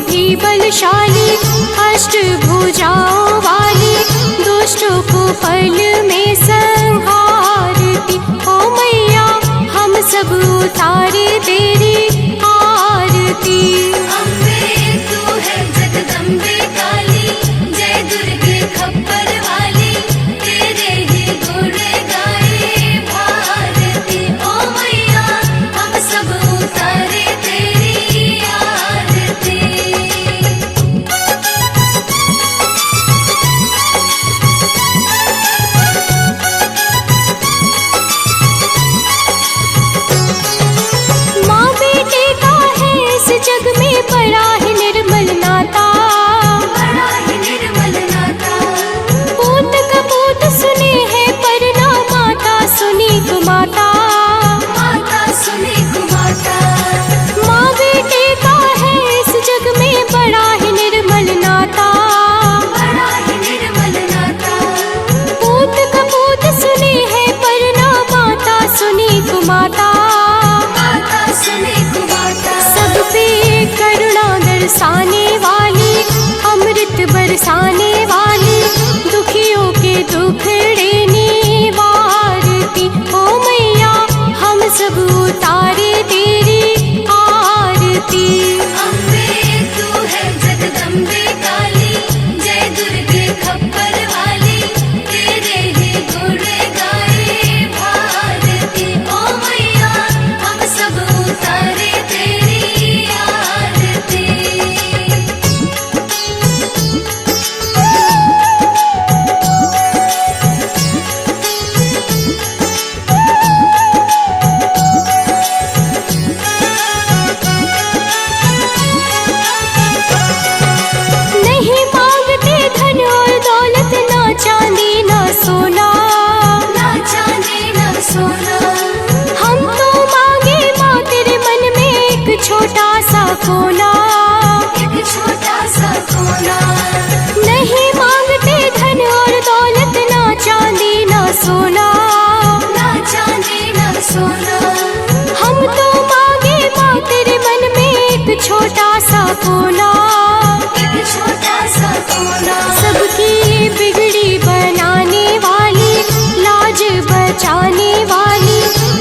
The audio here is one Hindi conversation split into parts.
भी बलशाली, अष्टभुजाओं वाली, दुष्टों को पल में संहारती। ओ मैया हम सब उतारे तेरी आरती। अम्बे तू है जगदम्बे काली, जय दुर्गे खप्पर वाली, तेरे ही गुण गाए भारती। ओ मैया हम सब उतारे तेरी आरती। माँ बेटे का है इस जग में बड़ा ही निर्मल नाता, बड़ा ही निर्मल नाता। पूत कपूत सुने हैं पर ना माता सुनी कुमाता। माता सुने कुमाता। माँ बेटे का है इस जग में बड़ा ही निर्मल नाता, बड़ा ही निर्मल नाता। पूत कपूत सुने हैं पर ना माता सुनी कुमाता। माता सुने कुमाता। सब पे करुणा दर्शाने वाली, अमृत बरसाने वाली, दुखियों के दुखड़े निवारती। ओ मैया हम सब उतारे तेरी आरती। अम्बे तू है जगदम्बे काली, जय दुर्गे खप्पर वाली, तेरे ही गुण गाए भारती। ओ मैया हम सब उतारे तेरी आरती। नहीं मांगते धन और दौलत, ना चांदी ना सोना, ना चांदी ना सोना। हम तो मांगे माँ तेरे मन में एक छोटा सा कोना। एक छोटा सा कोना। नहीं मांगते धन और दौलत, ना चांदी ना सोना, ना चांदी ना सोना। हम तो मांगे माँ तेरे मन में एक छोटा सा कोना। एक छोटा सा कोना। सबकी बिगड़ी बनाने वाली, लाज बचाने वाली,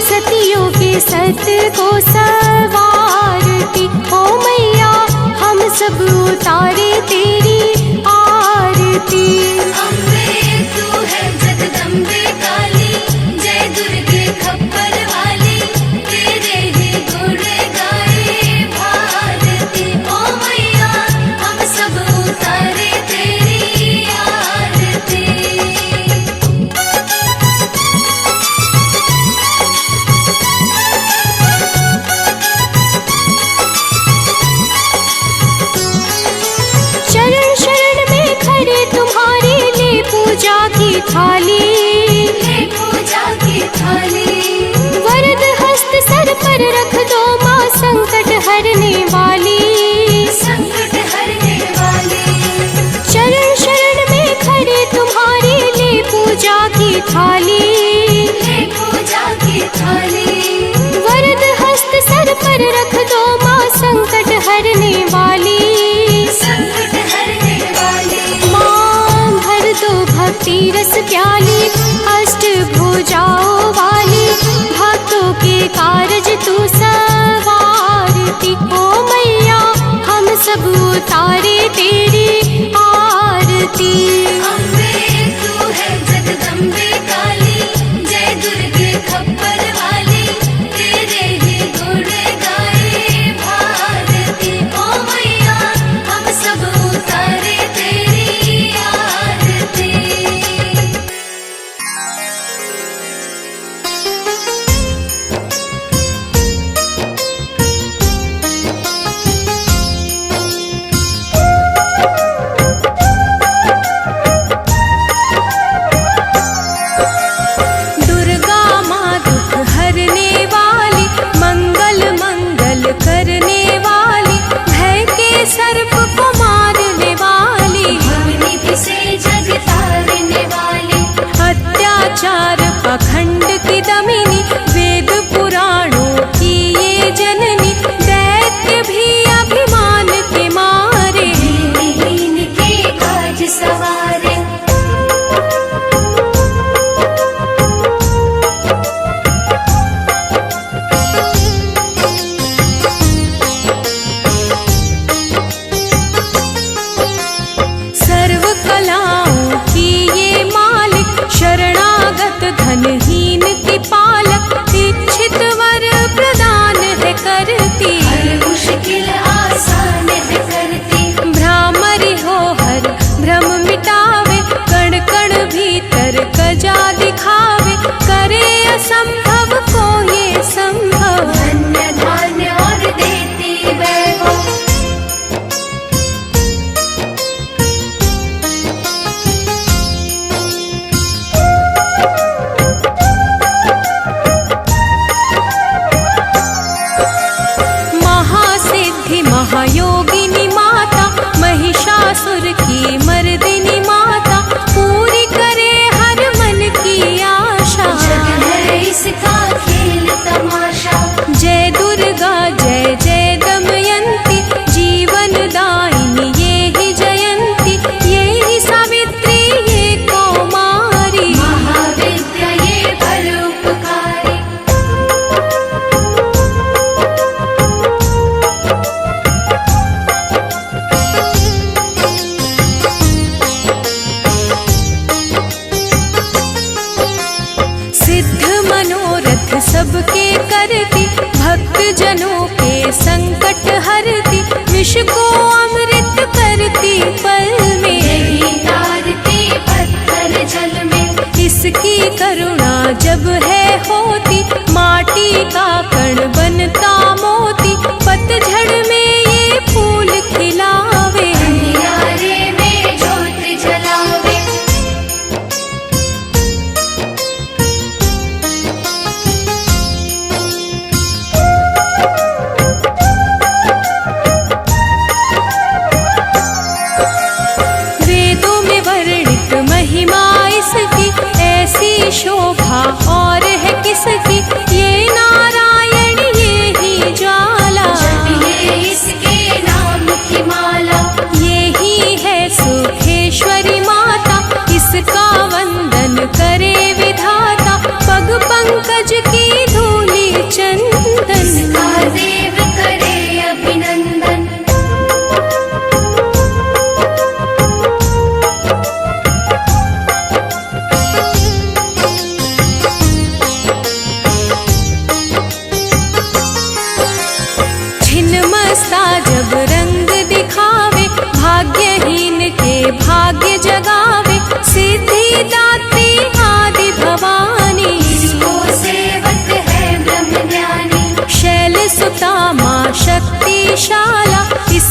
सतियों के सत को सवारती। ओ मैया हम सब उतारे तेरी आरती। अम्बे तू है जगदम्बे काली, जय दुर्गे खप्पर वाली, तेरे ही गुण गाए भारती। ओ मैया हम सब उतारे तेरी आरती। शरण शरण में खड़े तुम्हारी, ले पूजा की थाली, ले पूजा की थाली। वरद हस्त सर पर रख दो माँ संकट हरने वाली। संकट हरने वाली। शरण शरण में खड़े तुम्हारी, ले पूजा की थाली, ले पूजा की थाली। वरद हस्त सर पर रख दो माँ संकट हरने वाली। संकट हरने वाली। माँ भर दो भक्ति रस प्याली, अष्टभुजाओं वाली, भक्तों के कारज तू सवारती। ओ मैया हम सब उतारे तेरी आरती। अम्बे तू है जगदम्बे काली, जय दुर्गे खप्पर वाली, तेरे ही गुण गाए भारती। ओ मैया हम सब उतारे तेरी आरती।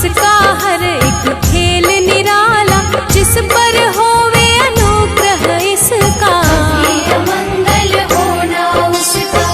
इसका हर एक खेल निराला, जिस पर होवे अनुग्रह इसका। ये मंगल होना उसका।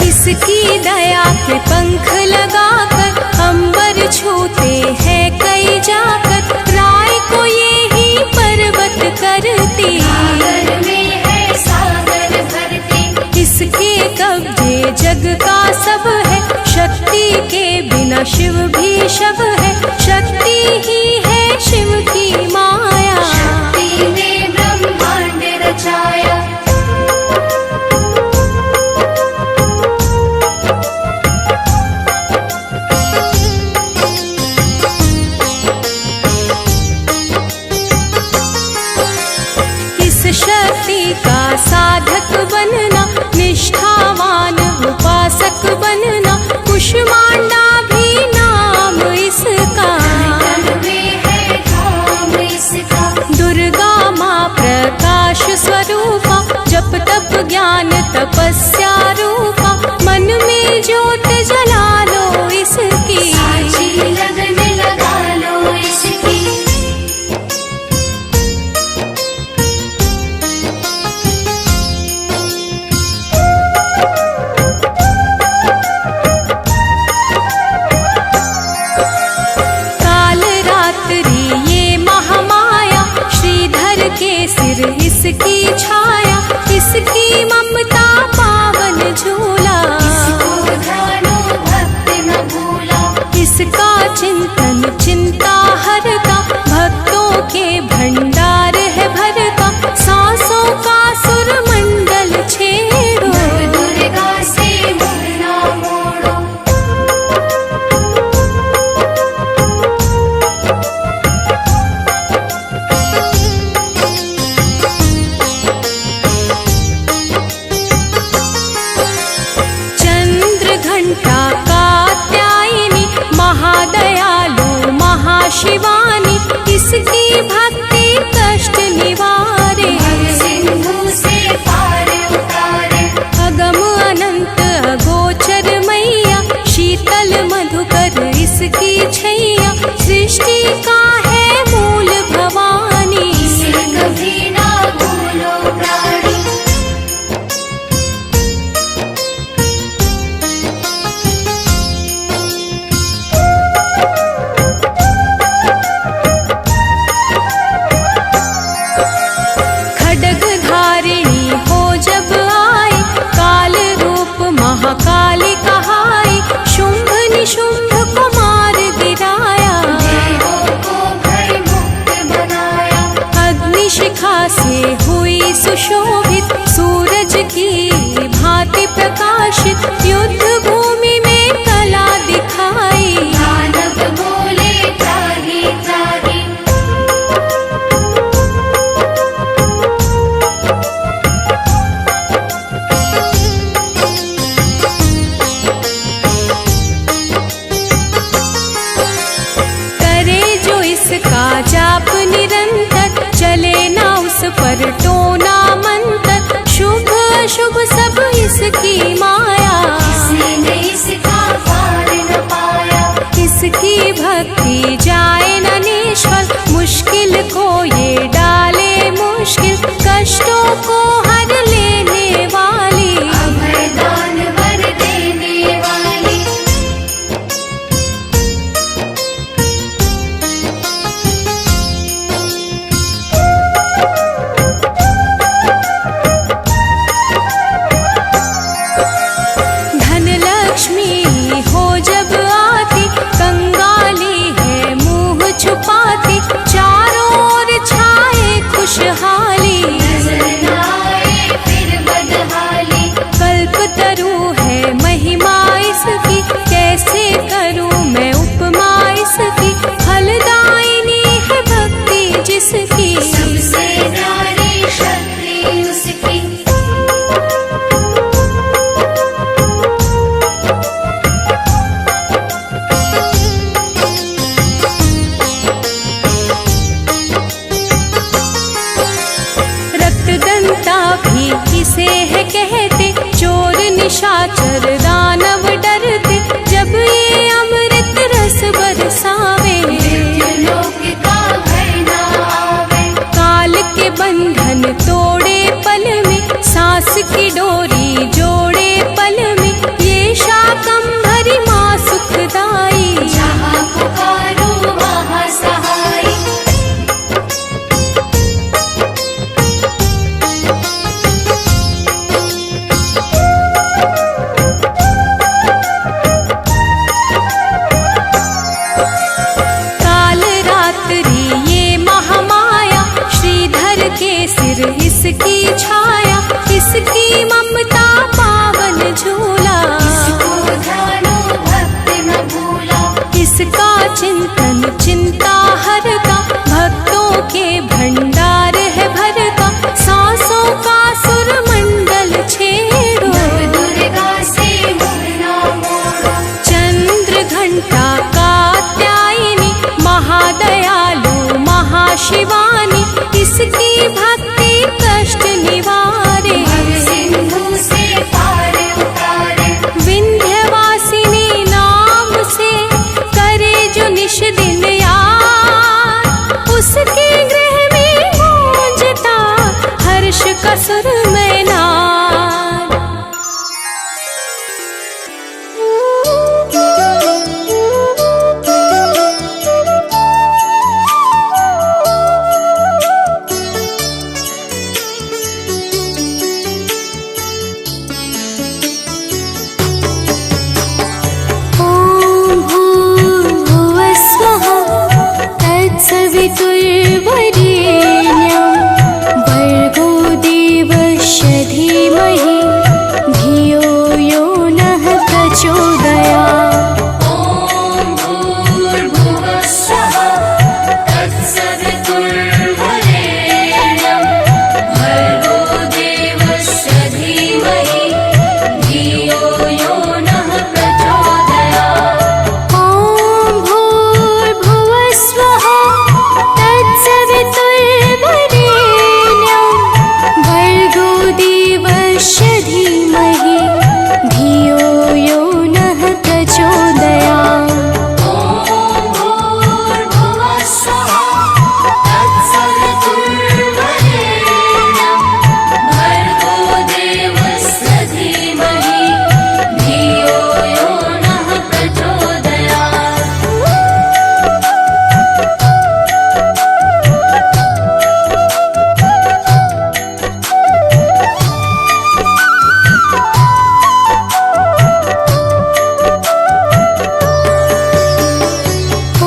इसकी दया के पंख लगाकर अंबर छूते हैं कई जाकर, राय को ये ही पर्वत करती। सागर में है सागर भरती। इसके कब्जे जग का सब है, शक्ति के बिना शिव भी शव है। शक्ति ही है शिव की माया, शक्ति ने ब्रह्मांड रचाया। शक्ति का साधक बनना, निष्ठावान उपासक बनना, कुष्मांडा भी नाम इसका। में है धाम इसका। दुर्गा माँ प्रकाश स्वरूपा, जप तप ज्ञान तपस्या रूपा, मन में ज्योत जला लो इसकी। साची लगन लगा लो इसकी। सिर इसकी छाया, इसकी ममता पावन झूला। इसको ध्यानो भक्त न भूला। इसका चिंतन चिंता हरता, भक्तों के भंडार है भरता। सांसों का सुर मंडल छेड़ो, दुर्गा से मुँह ना मोड़ो। महादयालु महाशिवानी, इसकी भक्ति कष्ट निवारे। सिंधु से पार उतारे। अगम अनंत अगोचर मैया, शीतल मधुकर इसकी छैया। सृष्टि का है मूल भवानी, इसे कभी ना भूलो प्राणी। महाकाली कहाई, शुंभ निशुंभ को मार गिराया। देवों को भय मुक्त बनाया। अग्निशिखा से हुई सुशोभित, सूरज की भांति प्रकाशित। युद्ध भूमि में कला दिखाई, दानव बोले त्राहि त्राहि। इसका जाप निरंतर, चले ना उस पर टोना मंत्र। शुभ अशुभ सब इसकी माया, किसी ने इसका पार न पाया। इसकी भक्ति जाए न निष्फल, मुश्किल को ये डाले मुश्किल। कष्टों को हर लेने वाली, अभय दान वर देने वाली। बंधन तोड़े पल में, सांस की डोरी जोड़े पल में, ये शाकंभरी माँ सुखदाई। जहाँ पुकारो वहाँ सहाय। काल रात्रि ये महामाया, श्रीधर के सिर इसकी छाया, इसकी ममता पावन झूला। इसको ध्यानो भक्त न भूला। इसका चिंतन चिंता हरता, भक्तों के भंडार है भरता, सांसों का सुर मंडल छेड़ो। नव दुर्गा से मुँह न मोड़ो। चंद्र घंटा कात्यायनी, महादयालु महाशिवानी, इसकी भक्ति कष्ट निवारे। भव सिंधु से पार उतारे। विंध्यवासिनी नाम से करे जो निश दिन याद, उसके गृह में गूंजता हर्ष का सुर में नाद। ॐ भूर्भुवः स्वः तत्सवितुर्वरेण्यं, भर्गो देवस्य धीमहि धियो यो नः प्रचोदयात्। ॐ भूर्भुवः स्वः तत्सवितुर्वरेण्यं, भर्गो देवस्य धीमहि धियो यो नः प्रचोदयात्। ॐ भूर्भुवः स्वः तत्सवितुर्वरेण्यं, भर्गो देवस्य धीमहि धियो यो नः प्रचोदयात्। ॐ भूर्भुवः स्वः तत्सवितुर्वरेण्यं, भर्गो देवस्य धीमहि धियो यो नः प्रचोदयात्। ॐ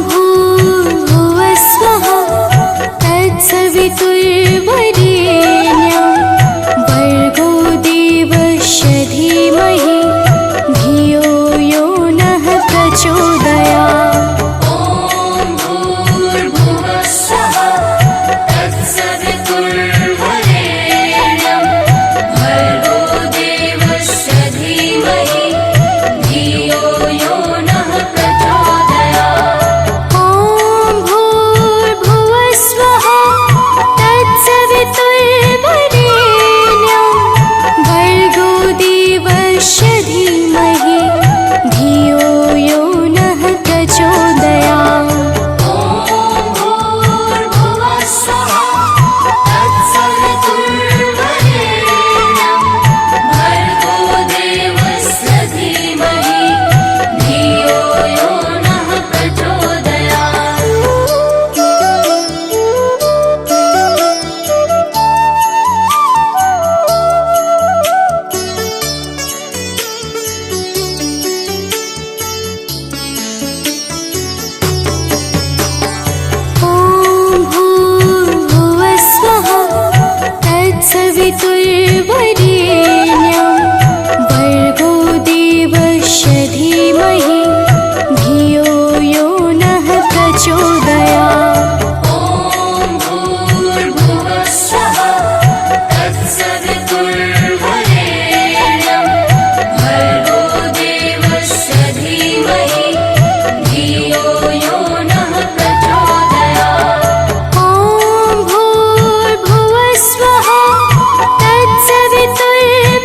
भूर्भुवः स्वः तत्सवितुर्वरेण्यं, भर्गो देवस्य धीमहि धियो यो नः प्रचोदयात्। ॐ भूर्भुवः स्वः तत्सवितुर्वरेण्यं, भर्गो देवस्य धीमहि धियो यो नः प्रचोदयात्। ॐ भूर्भुवः स्वः तत्सवितुर्वरेण्यं, भर्गो देवस्य धीमहि धियो यो नः प्रचोदयात्। ॐ भूर्भुवः स्वः तत्सवितुर्वरेण्यं, भर्गो देवस्य धीमहि धियो यो नः प्रचोदयात्। ॐ भूर्भुवः स्वः तत्सवितुर्वरेण्यं, भर्गो देवस्य धीमहि धियो यो नः प्रचोदयात्। ॐ भूर्भुवः स्वः तत्सवितुर्वरेण्यं, भर्गो देवस्य धीमहि धियो यो नः प्रचोदयात्। ॐ भूर्भुवः स्वः तत्सवितुर्वरेण्यं,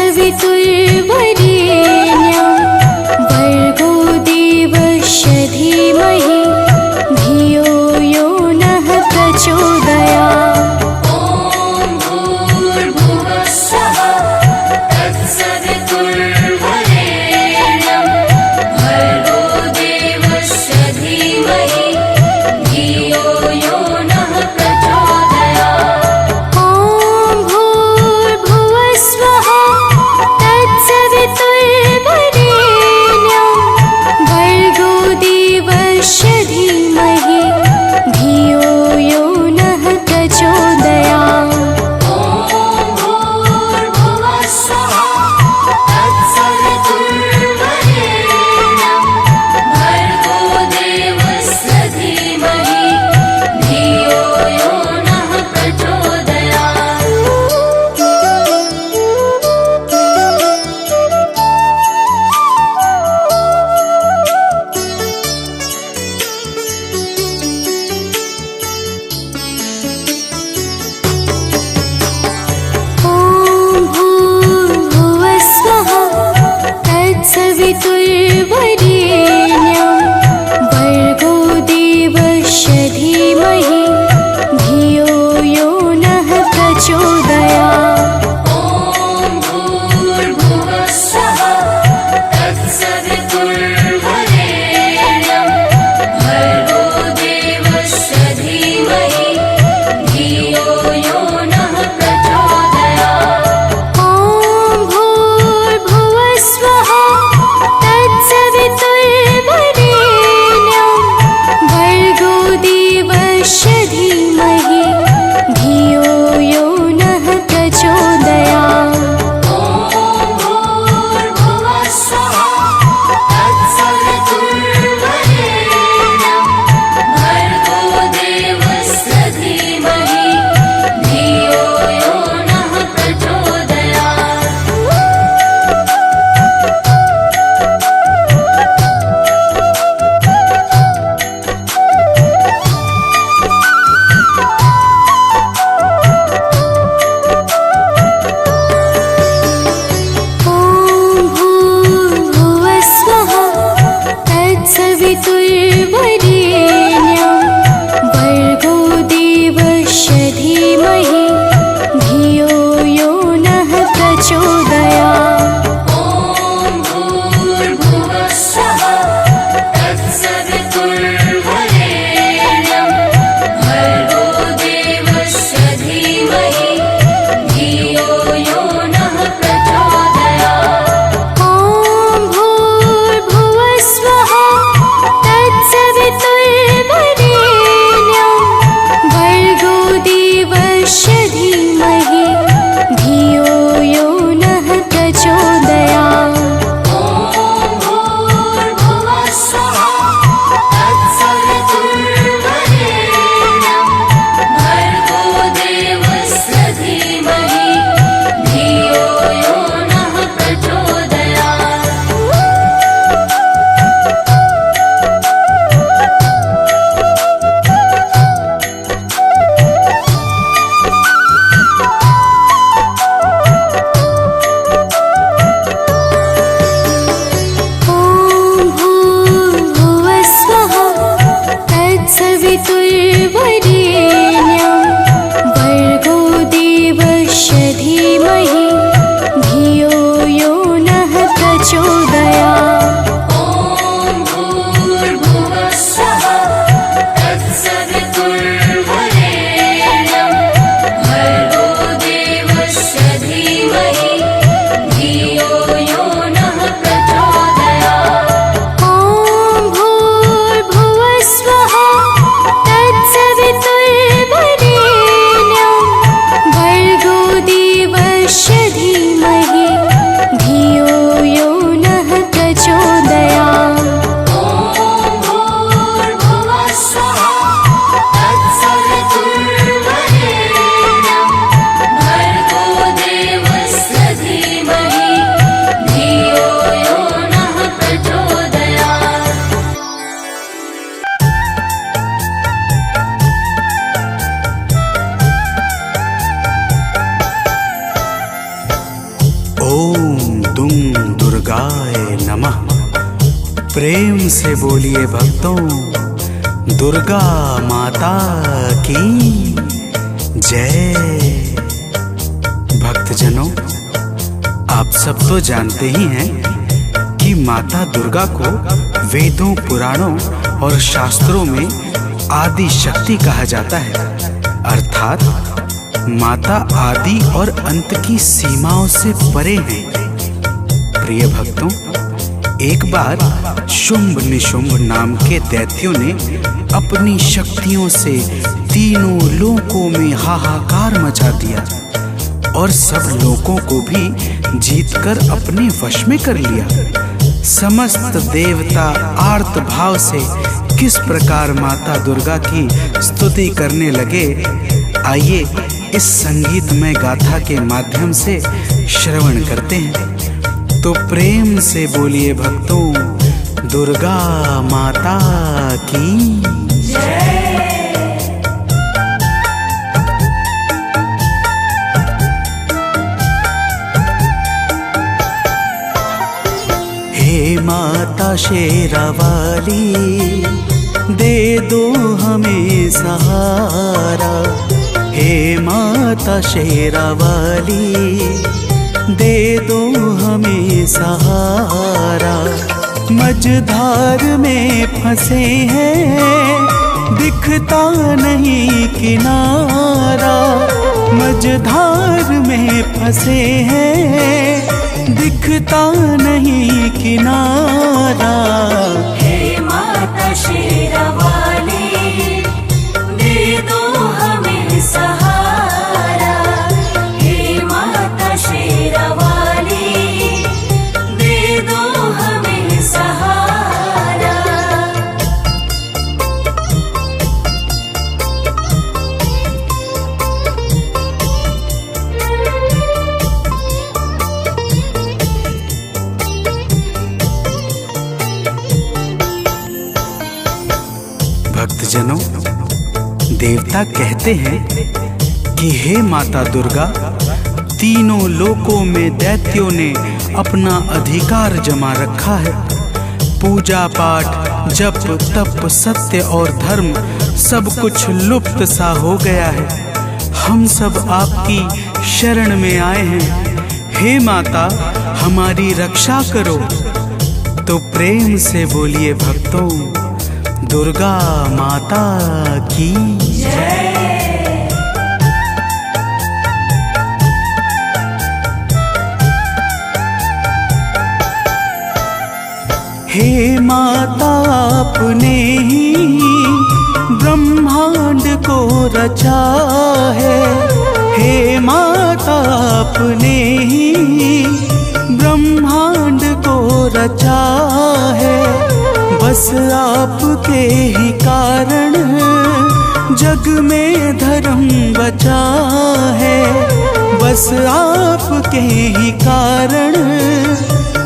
तत्सवितुर्वरेण्यं भर्गो देवस्य धीमहि धियो यो नः प्रचोदयात्। ॐ भूर्भुवः स्वः तत्सवितुर्वरेण्यं भर्गो देवस्य धीमहि धियो यो नः प्रचोदयात्। ॐ भूर्भुवः स्वः तत्सवितुर्वरेण्यं दुम दुर्गाय नमः। प्रेम से बोलिए भक्तों, दुर्गा माता की जय। भक्तजनों, आप सब तो जानते ही हैं कि माता दुर्गा को वेदों, पुराणों और शास्त्रों में आदि शक्ति कहा जाता है, अर्थात माता आदि और अंत की सीमाओं से परे हैं। प्रिय भक्तों, एक बार शुंभ निशुंभ नाम के दैत्यों ने अपनी शक्तियों से तीनों लोकों में हाहाकार मचा दिया और सब लोगों को भी जीतकर अपने वश में कर लिया। समस्त देवता आर्त भाव से किस प्रकार माता दुर्गा की स्तुति करने लगे, आइए इस संगीतमय गाथा के माध्यम से श्रवण करते हैं। तो प्रेम से बोलिए भक्तों, दुर्गा माता की जय। हे माता शेरावाली, दे दो हमें सहारा। हे माता शेरावाली, दे दो हमें सहारा। मझधार में फंसे हैं, दिखता नहीं किनारा। मझधार में फंसे हैं, दिखता नहीं किनारा। हे माता शेरावाली, दे दो हमें सहारा। हे माता शेरावाली, दे दो हमें सहारा। भक्तजनों, देवता कहते हैं कि हे माता दुर्गा, तीनों लोकों में दैत्यों ने अपना अधिकार जमा रखा है। पूजा पाठ, जप तप, सत्य और धर्म सब कुछ लुप्त सा हो गया है। हम सब आपकी शरण में आए हैं। हे माता, हमारी रक्षा करो। तो प्रेम से बोलिए भक्तों, दुर्गा माता की जय। हे माता, आपने ही ब्रह्मांड को रचा है। हे माता, आपने ही ब्रह्मांड को रचा है। बस आपके ही कारण जग में धर्म बचा है। बस आपके ही कारण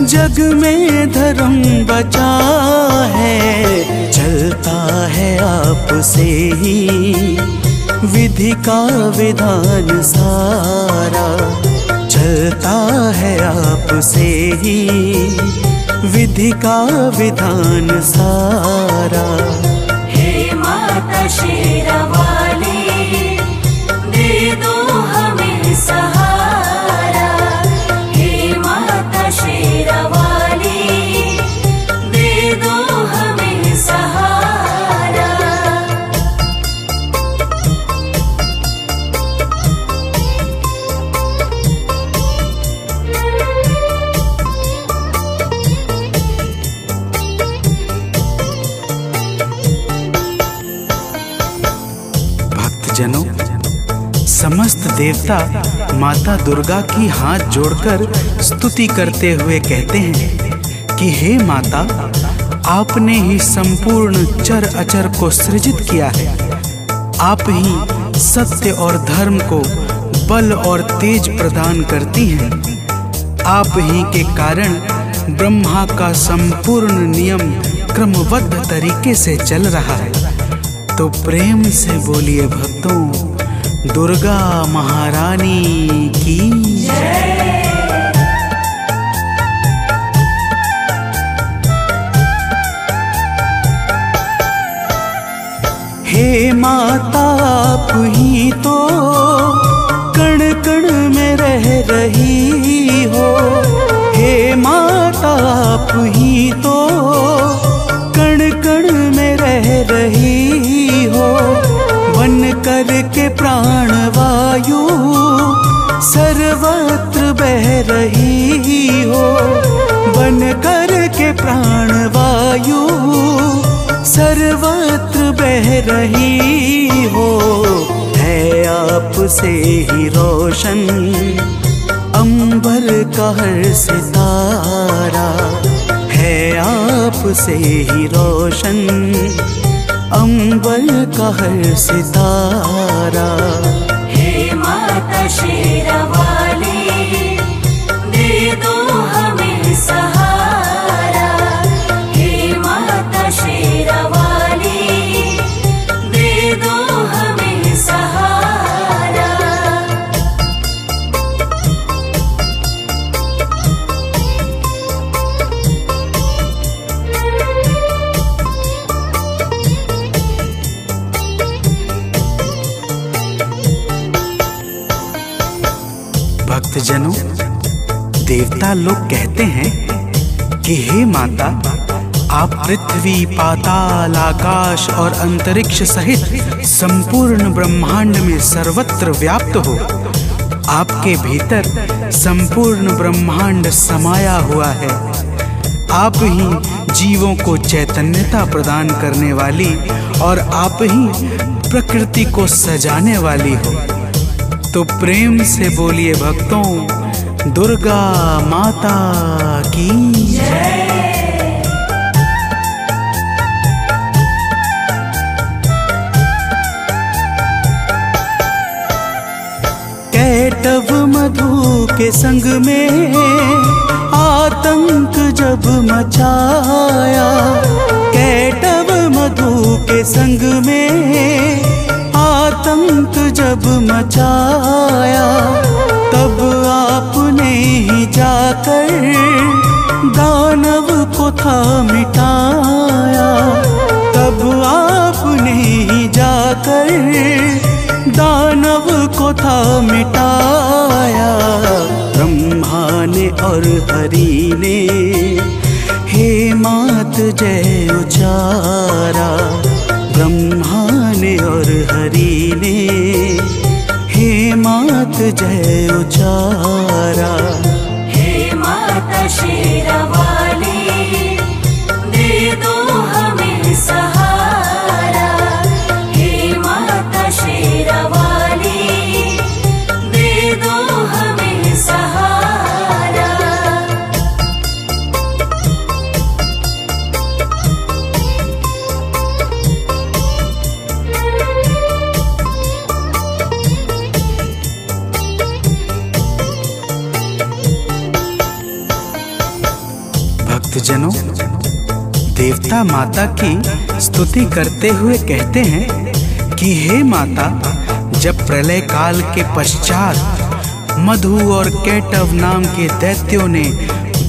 जग में धर्म बचा है। चलता है आपसे ही विधि का विधान सारा। चलता है आपसे ही विधि का विधान सारा। हे माता शेरावाली, दे दो हमें सहारा। हे माता शेरावाली, दे दो हमें सहारा। भक्तजनों, समस्त देवता माता दुर्गा की हाथ जोड़कर स्तुति करते हुए कहते हैं कि हे माता, आपने ही संपूर्ण चर अचर को सृजित किया है। आप ही सत्य और धर्म को बल और तेज प्रदान करती हैं। आप ही के कारण ब्रह्मा का संपूर्ण नियम क्रमबद्ध तरीके से चल रहा है। तो प्रेम से बोलिए भक्तों, दुर्गा महारानी की जय। आप ही तो कण कण में रह रही हो, बन कर के प्राण वायु सर्वत्र बह रही हो, बन कर के प्राण वायु सर्वत्र बह रही हो। है आपसे ही रोशन अंबर का हर सितारा, है आपसे ही रोशन अंबर का हर सितारा। हे माता शेरावाली, दे दो हमें सहारा। हे माता शेरावाली, दे दो हमें सहारा। भक्तजनों, देवता लोग कहते हैं कि हे माता, आप पृथ्वी, पाताल, आकाश और अंतरिक्ष सहित संपूर्ण ब्रह्मांड में सर्वत्र व्याप्त हो। आपके भीतर संपूर्ण ब्रह्मांड समाया हुआ है। आप ही जीवों को चैतन्यता प्रदान करने वाली और आप ही प्रकृति को सजाने वाली हो। तो प्रेम से बोलिए भक्तों, दुर्गा माता की जय। कैटव मधु के संग में आतंक जब मचाया, कैटव मधु के संग में आतंक जब मचाया, तब आपने ही जाकर दानव को था मिटाया, तब आपने ही जाकर दानव को था मिटाया। ब्रह्मा ने और हरि ने हे मात जय उचारा, ब्रह्मा ने और हरि ने हे मात जय उचारा। हे माता शेरावाली, दे दो हमें सहारा। हे माता शेरावाली, दे दो हमें सहारा। भक्तजनों, देवता माता की स्तुति करते हुए कहते हैं कि हे माता, जब प्रलय काल के पश्चात मधु और कैटव नाम के दैत्यों ने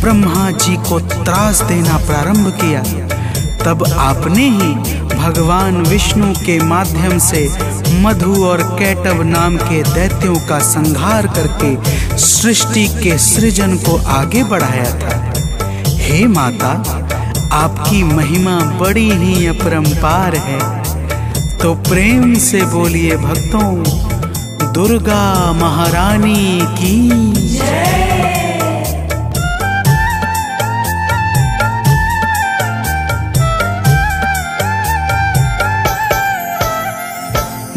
ब्रह्मा जी को त्रास देना प्रारंभ किया, तब आपने ही भगवान विष्णु के माध्यम से मधु और कैटव नाम के दैत्यों का संहार करके सृष्टि के सृजन को आगे बढ़ाया था। हे माता, आपकी महिमा बड़ी ही अपरंपार है। तो प्रेम से बोलिए भक्तों, दुर्गा महारानी की जय।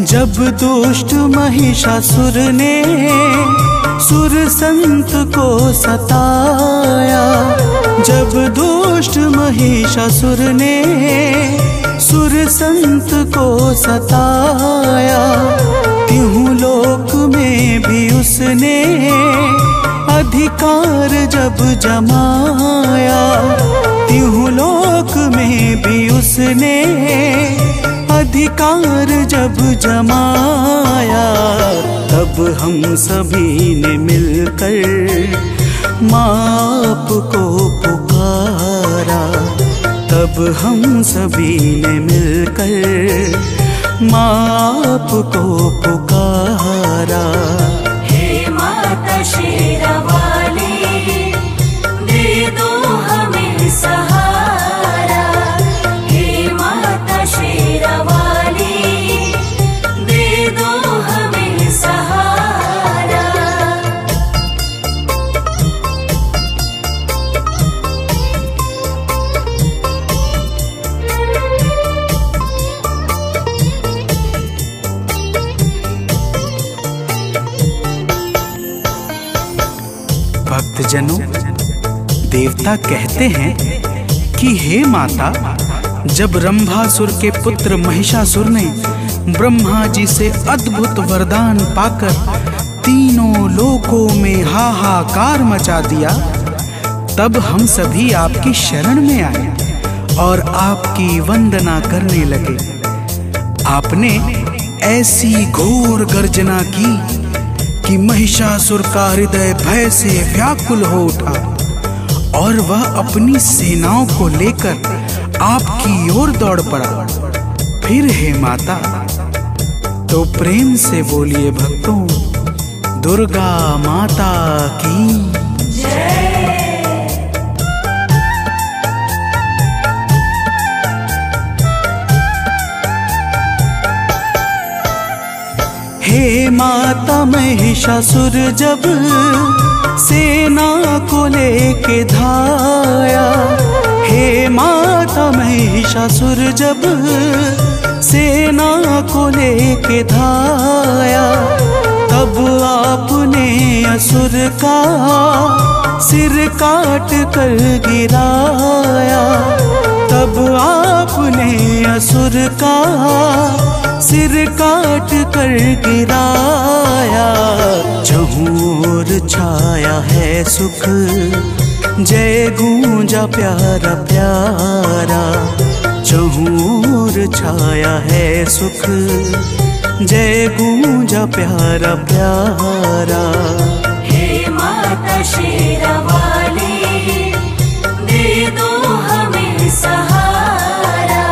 जब दुष्ट महिषासुर ने सुर संत को सताया, जब दुष्ट महिषासुर ने सुर संत को सताया, तिहु लोक में भी उसने अधिकार जब जमाया, तिहु लोक में भी उसने अधिकार जब जमाया, तब हम सभी ने मिलकर माँ को पुकारा, तब हम सभी ने मिलकर माँ को पुकारा। हे माता शेरावाली, दे दो हमें भक्तजनों, देवता कहते हैं कि हे माता, जब रंभासुर के पुत्र महिषासुर ने ब्रह्मा जी से अद्भुत वरदान पाकर तीनों लोकों में हाहाकार मचा दिया, तब हम सभी आपकी शरण में आए और आपकी वंदना करने लगे। आपने ऐसी घोर गर्जना की कि महिषासुर का हृदय भय से व्याकुल हो उठा और वह अपनी सेनाओं को लेकर आपकी ओर दौड़ पड़ा। फिर हे माता, तो प्रेम से बोलिए भक्तों, दुर्गा माता की हे माता, महिषासुर जब सेना को लेके धाया, हे माता, महिषासुर जब सेना को लेके धाया, तब आपने असुर का सिर काट कर गिराया, तब आपने असुर का सिर काट कर गिराया। चहुर छाया है सुख, जय गूंजा प्यारा प्यारा, चहुर छाया है सुख, जय गूंजा प्यारा प्यारा। हे माता शेरावाली, दे दो हमें सहारा।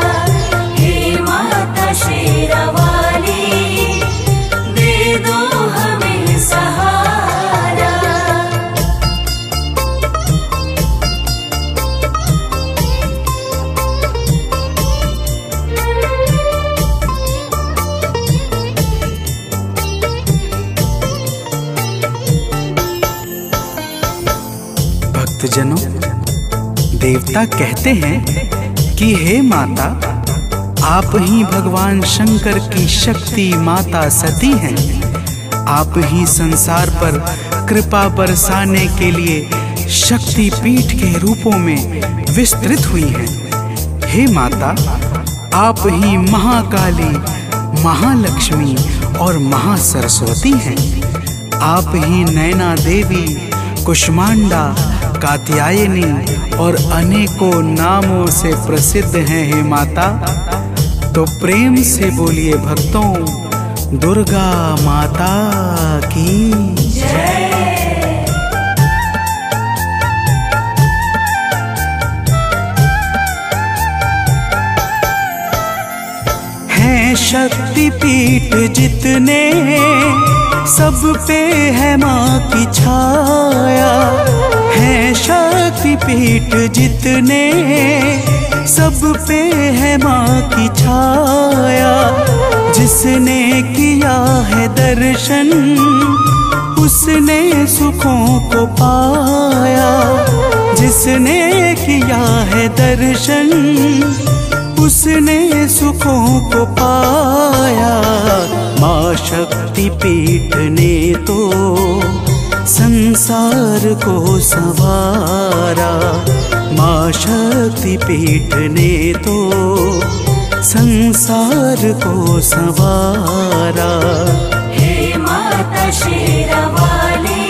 हे माता शेरावाली, दे दो हमें सहारा। भक्तजनों, देवता कहते हैं कि हे माता, आप ही भगवान शंकर की शक्ति माता सती हैं। आप ही संसार पर कृपा बरसाने के लिए शक्ति पीठ के रूपों में विस्तृत हुई हैं। हे माता, आप ही महाकाली, महालक्ष्मी और महासरस्वती हैं। आप ही नैना देवी, कुष्मांडा, कात्यायनी और अनेकों नामों से प्रसिद्ध हैं। हे माता, तो प्रेम से बोलिए भक्तों, दुर्गा माता की जय। हैं शक्ति पीठ जितने, सब पे है माँ की छाया। हैं शक्ति पीठ जितने, सब पे है माँ की छाया। जिसने किया है दर्शन, उसने सुखों को पाया। जिसने किया है दर्शन, उसने सुखों को पाया। माँ शक्ति पीठ ने तो संसार को संवारा। माँ शक्ति पीठ ने तो संसार को संवारा। हे माता शेरावाली,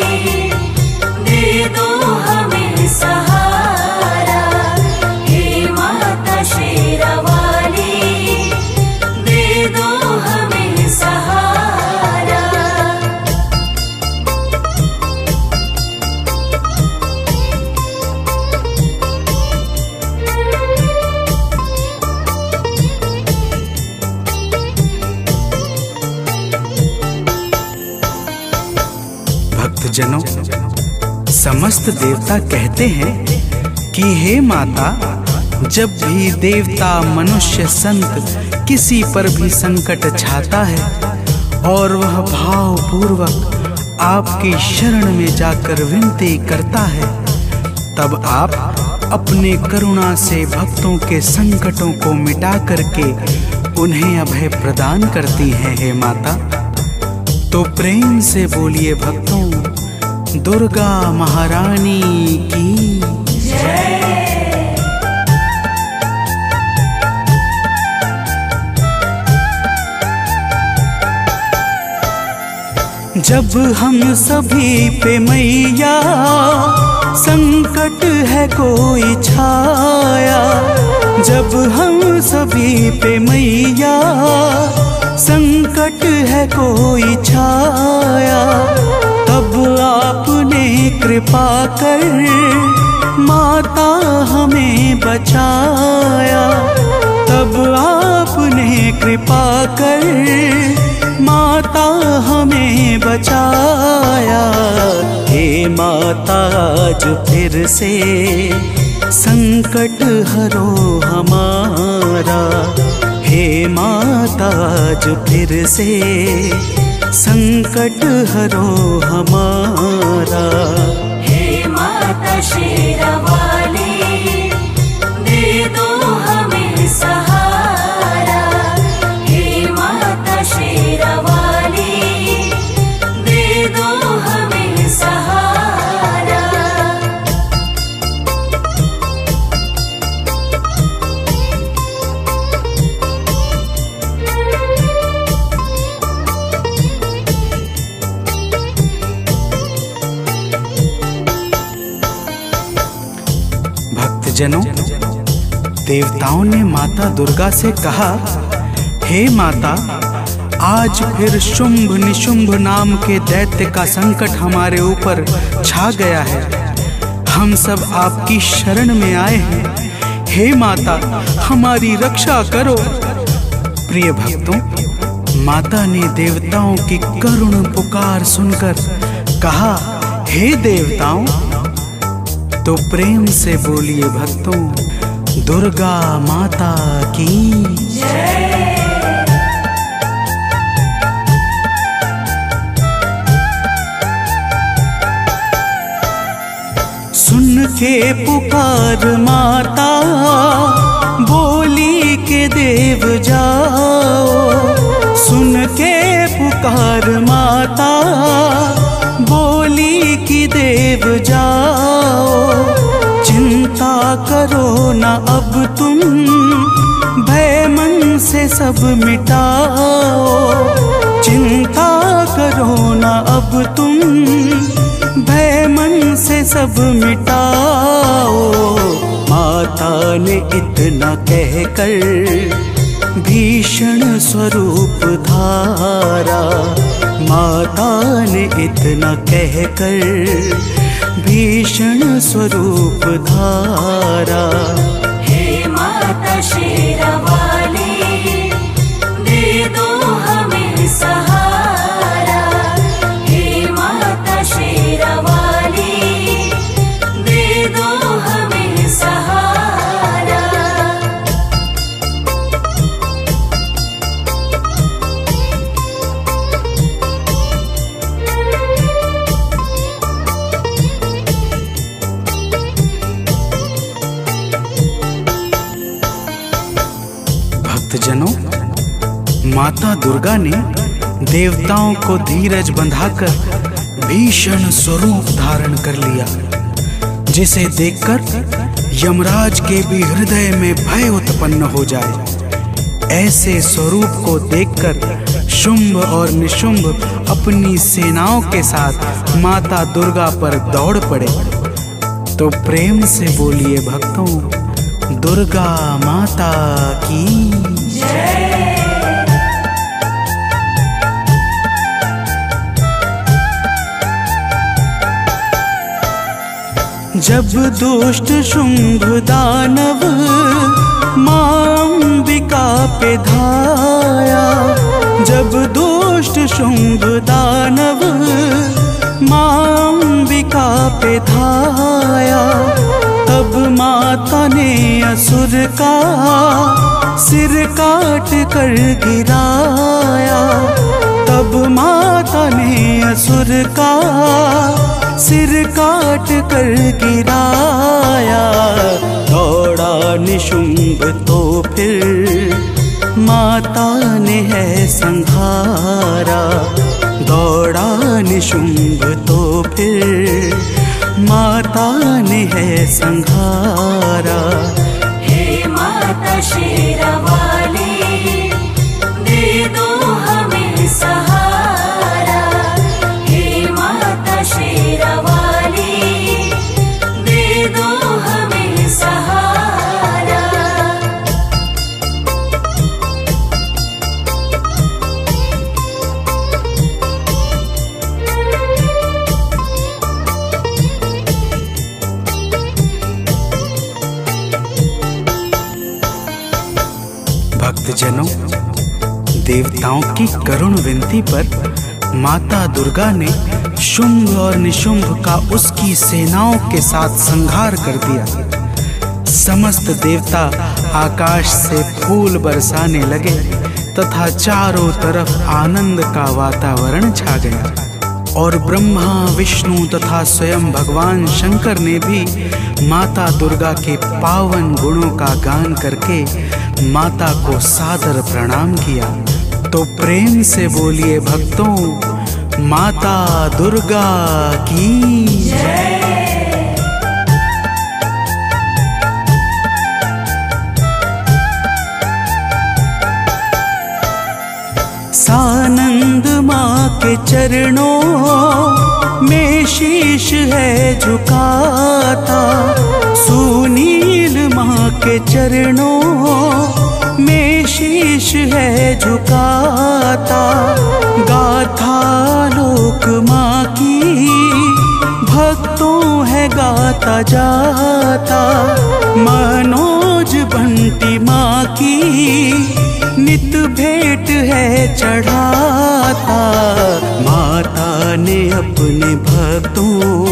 दे दो हमें सहारा। हे माता शेरावाली, दे दो हमें सहारा। भक्तजनों, समस्त देवता कहते हैं कि हे माता, जब भी देवता, मनुष्य, संत किसी पर भी संकट छाता है और वह भावपूर्वक आपकी शरण में जाकर विनती करता है, तब आप अपने करुणा से भक्तों के संकटों को मिटा करके उन्हें अभय प्रदान करती हैं। हे माता, तो प्रेम से बोलिए भक्तों, दुर्गा महारानी की जब हम सभी पे मैया संकट है कोई छाया, जब हम सभी पे मैया संकट है कोई छाया, तब आपने कृपा कर माता हमें बचाया, तब आपने कृपा कर माता हमें बचाया। हे माता आज फिर से संकट हरो हमारा, हे माता आज फिर से संकट हरो हमारा। हे माता शेरावाली दे दो हमें सहारा, हे माता शेरावाली दे दो हमें सहारा। भक्तजनों, देवताओं ने माता दुर्गा से कहा, हे माता, आज फिर शुंभ निशुंभ नाम के दैत्य का संकट हमारे ऊपर छा गया है। हम सब आपकी शरण में आए हैं। हे माता, हमारी रक्षा करो। प्रिय भक्तों, माता ने देवताओं की करुण पुकार सुनकर कहा, हे देवताओं, तो प्रेम से बोलिए भक्तों, दुर्गा माता की जय। सुन के पुकार माता बोली के देव जाओ, सुन के पुकार माता बोली की देव जाओ, चिंता करो ना अब तुम, भय मन से सब मिटाओ, चिंता करो ना अब तुम, भय मन से सब मिटाओ। माता ने इतना कहकर भीषण स्वरूप धारा, माता ने इतना कहकर भीषण स्वरूप धारा। हे माता शेरावाली दे दो हमें सहारा, हे माता शेरावाली दे दो हमें सहारा। भक्तजनों, माता दुर्गा ने देवताओं को धीरज बंधाकर भीषण स्वरूप धारण कर लिया, जिसे देखकर यमराज के भी हृदय में भय उत्पन्न हो जाए। ऐसे स्वरूप को देखकर शुंभ और निशुंभ अपनी सेनाओं के साथ माता दुर्गा पर दौड़ पड़े। तो प्रेम से बोलिए भक्तों, दुर्गा माता की जय। जब दुष्ट शुंभ दानव मां अंबिका पे धाया, जब दुष्ट शुंभ दानव मां अंबिका पे धाया, तब माता ने असुर का सिर काट कर गिराया, तब माता ने असुर का सिर काट कर गिराया। दौड़ा निशुंभ तो फिर माता ने है संहारा, दौड़ा निशुंभ तो फिर संहारा। हे माता शेरावाली, दे दो हमें सहारा। हे माता शेरावाली, दे दो हमें सहारा। भक्तजनों, देवताओं की करुण विनती पर माता दुर्गा ने शुंभ और निशुंभ का उसकी सेनाओं के साथ संहार कर दिया। समस्त देवता आकाश से फूल बरसाने लगे तथा चारों तरफ आनंद का वातावरण छा गया। और ब्रह्मा, विष्णु तथा स्वयं भगवान शंकर ने भी माता दुर्गा के पावन गुणों का गान करके माता को सादर प्रणाम किया। तो प्रेम से बोलिए भक्तों, माता दुर्गा की जय। सानंद माँ के चरणों में शीश है झुकाता। सुनील माँ के चरणों में शीश है झुकाता। गाथा लोक माँ की भक्तों है गाता जाता। मनोज बंटी माँ की नित भेंट है चढ़ाता। माता ने अपने भक्तों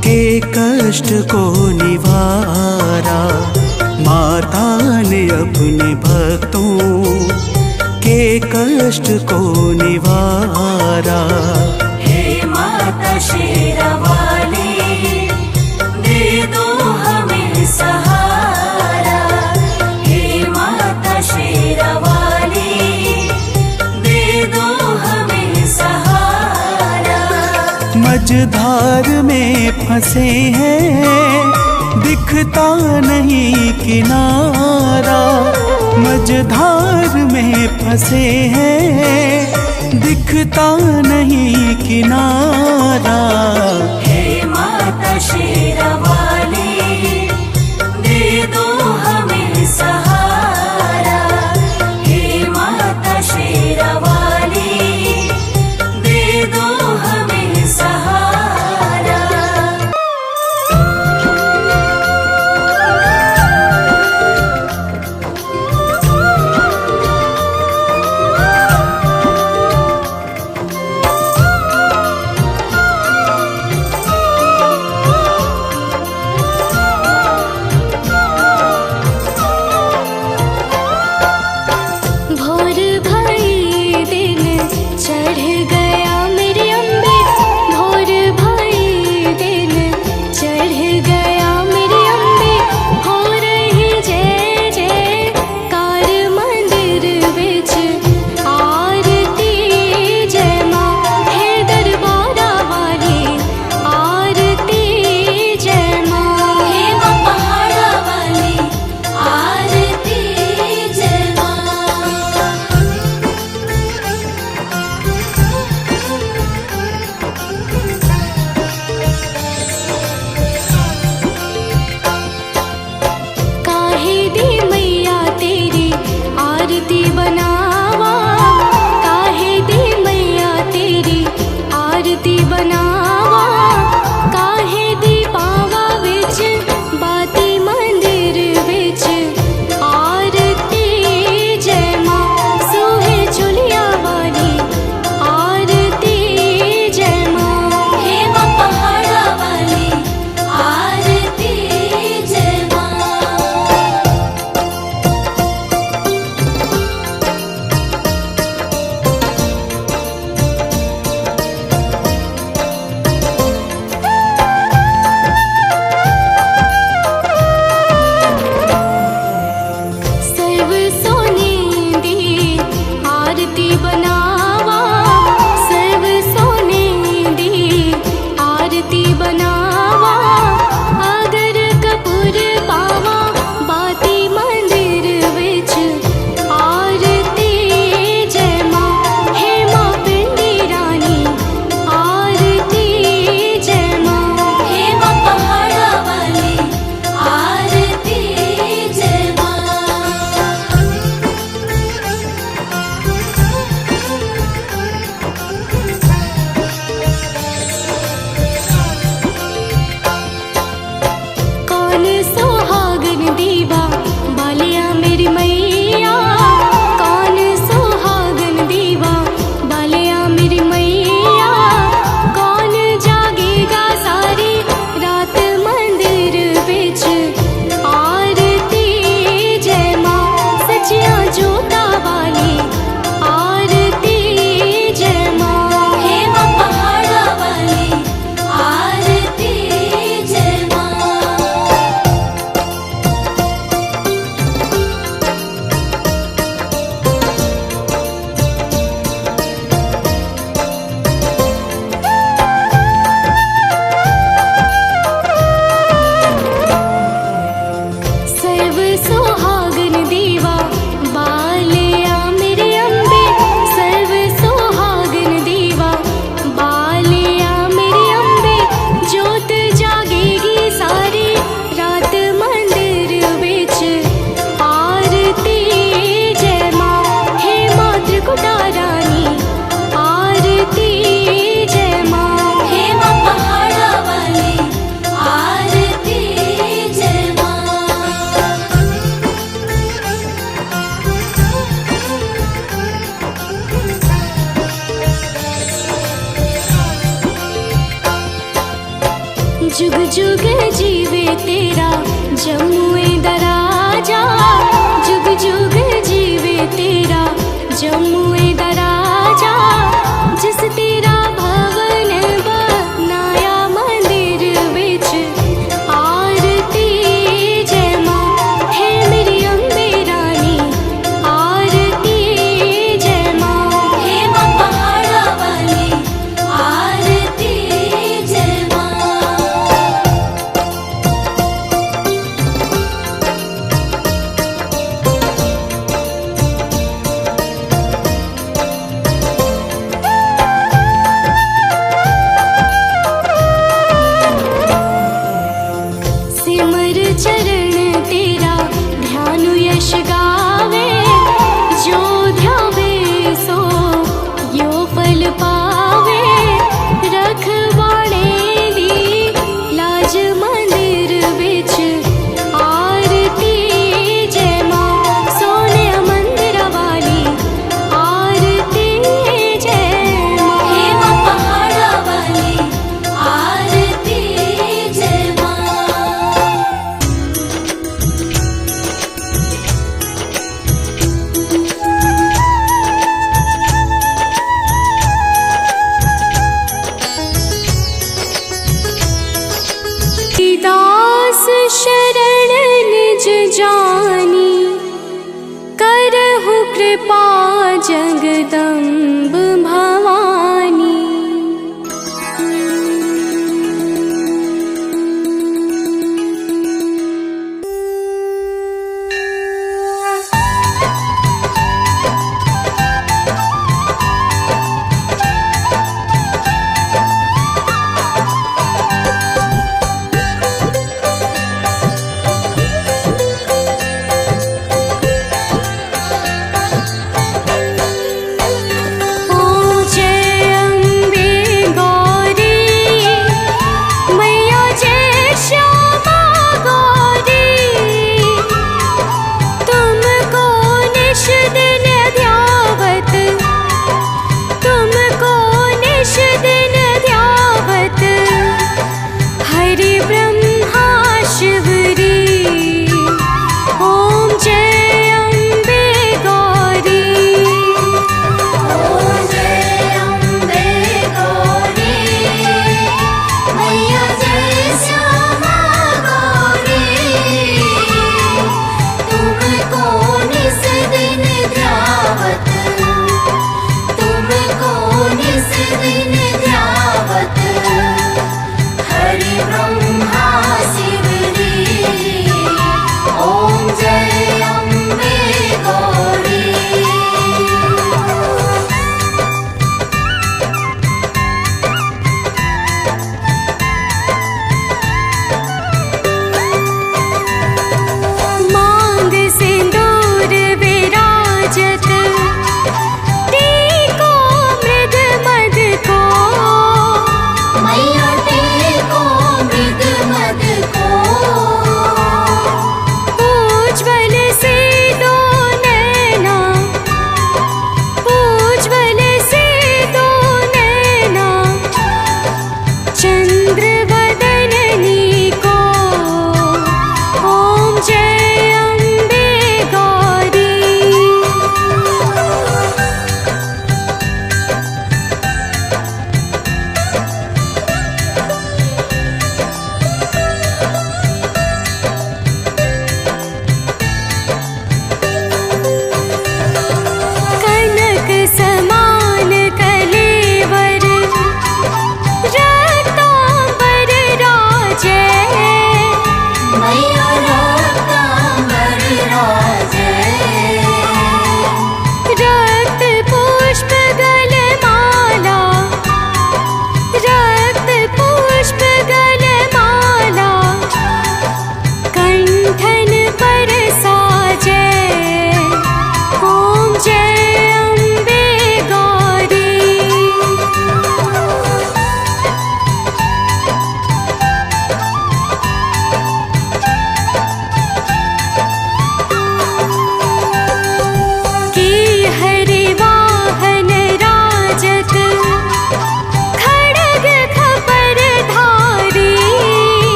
के कष्ट को निवारा। माता ने अपने भक्तों के कष्ट को निवारा। हे माता शेरावाली, दे दो हमें सहारा। हे माता शेरावाली, दे दो हमें सहारा। मझधार में फंसे हैं, दिखता नहीं किनारा। मझधार में फंसे हैं, दिखता नहीं किनारा। हे माता शेरावाली, दे दो हमें सहारा। हे माता शेरावाली, दे दो हमें सहारा। जमुए दराजा जुग जुग जीवे तेरा जमुए दराजा जिस तेरा भवन बनाया मंदिर विच आरती जय मां है मेरी अम्बे रानी आरती जय मां हे मां पहाड़ा वाली आरती जय मां। सिमर चरण तेरा ध्यान यश गावे जो ध्यावे सो यो फल पावे रखवाणे दी लाज मंदिर विच आरती जय मां सोने मंदिर वाली आरती जय मां हे मां पहाड़ा वाली आरती जय मां। दास शरण निज जानी करहु कृपा जगदम्ब भवानी।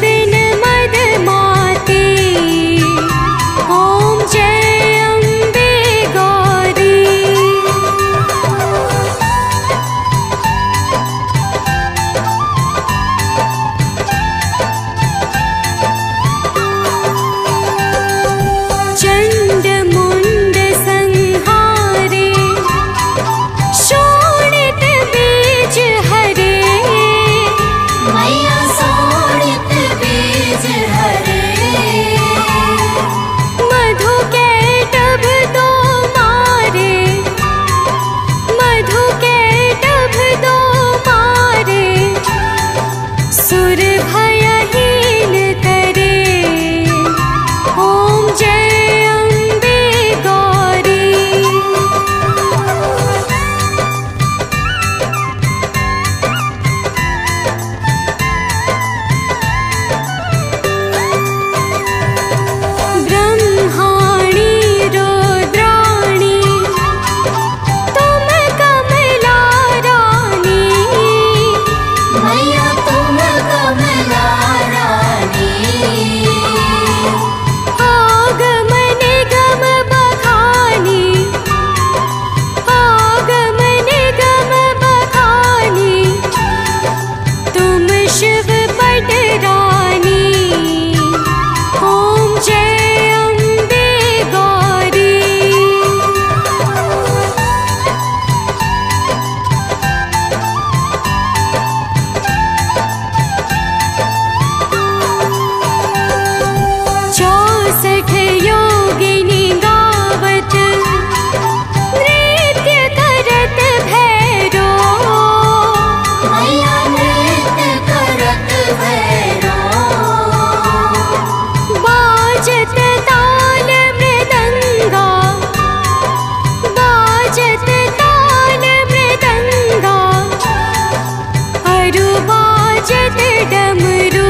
दिन मद माते ओम जय अम्बे गौरी। चंड मुंड संहारे शोणित बीज हरे। मैया सोणित बीज हरे। मधु कैटभ दो मारे मधु कैटभ दो मारे। सुर भयहीन करे ओम जय अम्बे गौरी। ब्रह्माणी रुद्राणी तुम कमला रानी। मैया तुम कमला रानी। आगमन गम बखानी आगमन गम बखानी। तुम शिव पट रानी ओम जय अम्बे गौरी। चौसठ योगिनी गावत नृत्य करत भैरो। मैया नृत्य करत भैरो। बाजत ताल मृदंगा बाजत ताल मृदंगा। अरु बाजत डमरू